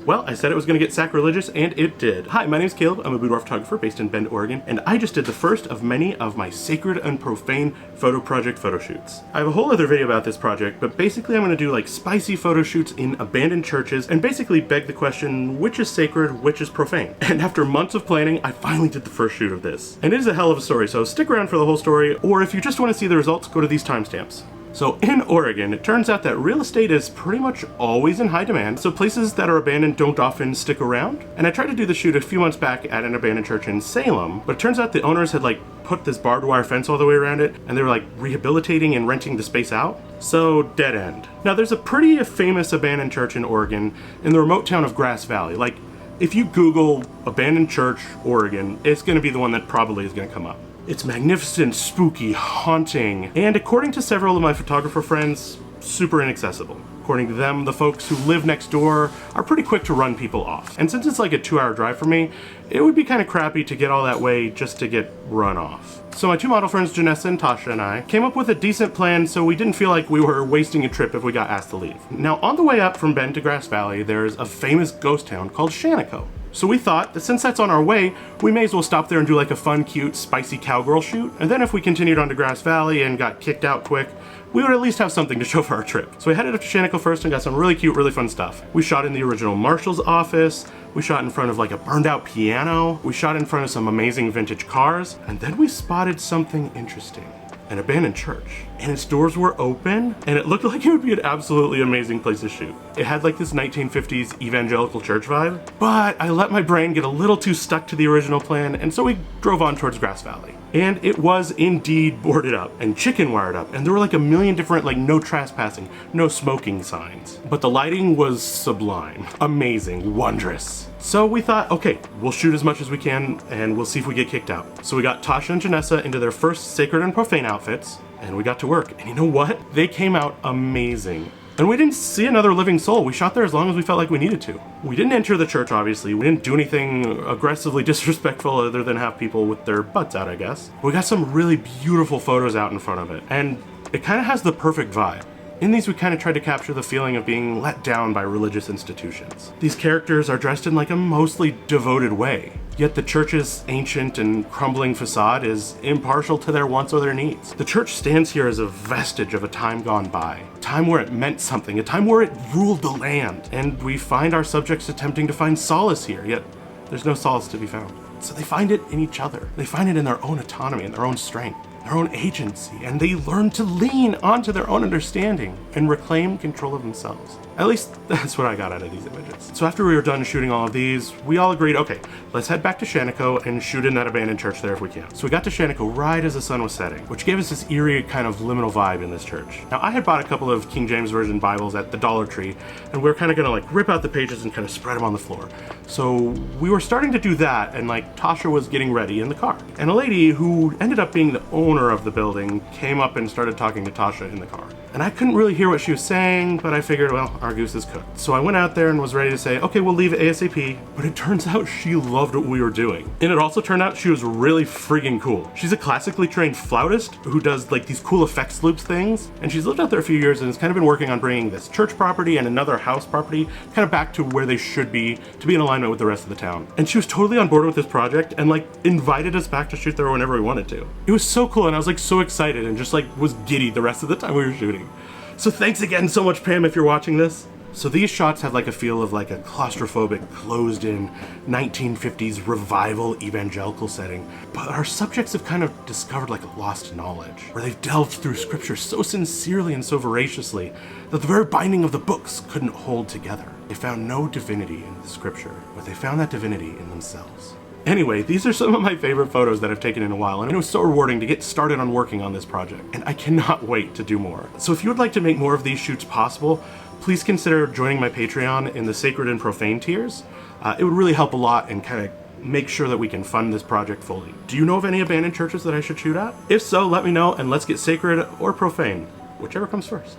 Well, I said it was going to get sacrilegious, and it did. Hi, my name is Caleb. I'm a boudoir photographer based in Bend, Oregon, and I just did the first of many of my sacred and profane photo project photo shoots. I have a whole other video about this project, but basically I'm going to do like spicy photo shoots in abandoned churches and basically beg the question, which is sacred, which is profane? And after months of planning, I finally did the first shoot of this. And it is a hell of a story, so stick around for the whole story, or if you just want to see the results, go to these timestamps. So in Oregon, it turns out that real estate is pretty much always in high demand, so places that are abandoned don't often stick around. And I tried to do the shoot a few months back at an abandoned church in Salem, but it turns out the owners had put this barbed wire fence all the way around it, and they were rehabilitating and renting the space out. So dead end. Now there's a pretty famous abandoned church in Oregon in the remote town of Grass Valley. If you Google abandoned church Oregon, it's gonna be the one that probably is gonna come up. It's magnificent, spooky, haunting, and according to several of my photographer friends, super inaccessible. According to them, the folks who live next door are pretty quick to run people off. And since it's like a 2-hour drive for me, it would be kind of crappy to get all that way just to get run off. So my two model friends, Janessa and Tasha, and I came up with a decent plan so we didn't feel like we were wasting a trip if we got asked to leave. Now, on the way up from Bend to Grass Valley, there's a famous ghost town called Shaniko. So we thought that since that's on our way, we may as well stop there and do a fun, cute, spicy cowgirl shoot. And then if we continued on to Grass Valley and got kicked out quick, we would at least have something to show for our trip. So we headed up to Shaniko first and got some really cute, really fun stuff. We shot in the original Marshal's office, we shot in front of a burned out piano, we shot in front of some amazing vintage cars, and then we spotted something interesting. An abandoned church, and its doors were open, and it looked like it would be an absolutely amazing place to shoot. It had this 1950s evangelical church vibe, but I let my brain get a little too stuck to the original plan, and so we drove on towards Grass Valley. And it was indeed boarded up and chicken wired up, and there were a million different no trespassing, no smoking signs. But the lighting was sublime, amazing, wondrous. So we thought, okay, we'll shoot as much as we can and we'll see if we get kicked out. So we got Tasha and Janessa into their first sacred and profane outfits, and we got to work. And you know what? They came out amazing. And we didn't see another living soul. We shot there as long as we felt like we needed to. We didn't enter the church, obviously. We didn't do anything aggressively disrespectful other than have people with their butts out, I guess. We got some really beautiful photos out in front of it, and it kind of has the perfect vibe. In these, we kind of tried to capture the feeling of being let down by religious institutions. These characters are dressed in a mostly devoted way, yet the church's ancient and crumbling facade is impartial to their wants or their needs. The church stands here as a vestige of a time gone by, a time where it meant something, a time where it ruled the land, and we find our subjects attempting to find solace here, yet there's no solace to be found. So they find it in each other. They find it in their own autonomy and their own strength, their own agency, and they learn to lean onto their own understanding and reclaim control of themselves. At least that's what I got out of these images. So after we were done shooting all of these, we all agreed, okay, let's head back to Shaniko and shoot in that abandoned church there if we can. So we got to Shaniko right as the sun was setting, which gave us this eerie kind of liminal vibe in this church. Now I had bought a couple of King James Version Bibles at the Dollar Tree, and we were kind of gonna rip out the pages and kind of spread them on the floor. So we were starting to do that, and Tasha was getting ready in the car. And a lady who ended up being the owner of the building came up and started talking to Tasha in the car. And I couldn't really hear what she was saying, but I figured, well, our goose is cooked. So I went out there and was ready to say, okay, we'll leave ASAP. But it turns out she loved what we were doing. And it also turned out she was really freaking cool. She's a classically trained flautist who does these cool effects loops things. And she's lived out there a few years and has kind of been working on bringing this church property and another house property kind of back to where they should be to be in alignment with the rest of the town. And she was totally on board with this project and invited us back to shoot there whenever we wanted to. It was so cool, and I was so excited and just was giddy the rest of the time we were shooting. So thanks again so much, Pam, if you're watching this. So these shots have a feel of a claustrophobic, closed-in 1950s revival evangelical setting, but our subjects have kind of discovered a lost knowledge, where they've delved through scripture so sincerely and so voraciously that the very binding of the books couldn't hold together. They found no divinity in the scripture, but they found that divinity in themselves. Anyway, these are some of my favorite photos that I've taken in a while, and it was so rewarding to get started on working on this project, and I cannot wait to do more. So if you would like to make more of these shoots possible, please consider joining my Patreon in the sacred and profane tiers. It would really help a lot and kind of make sure that we can fund this project fully. Do you know of any abandoned churches that I should shoot at? If so, let me know, and let's get sacred or profane, whichever comes first.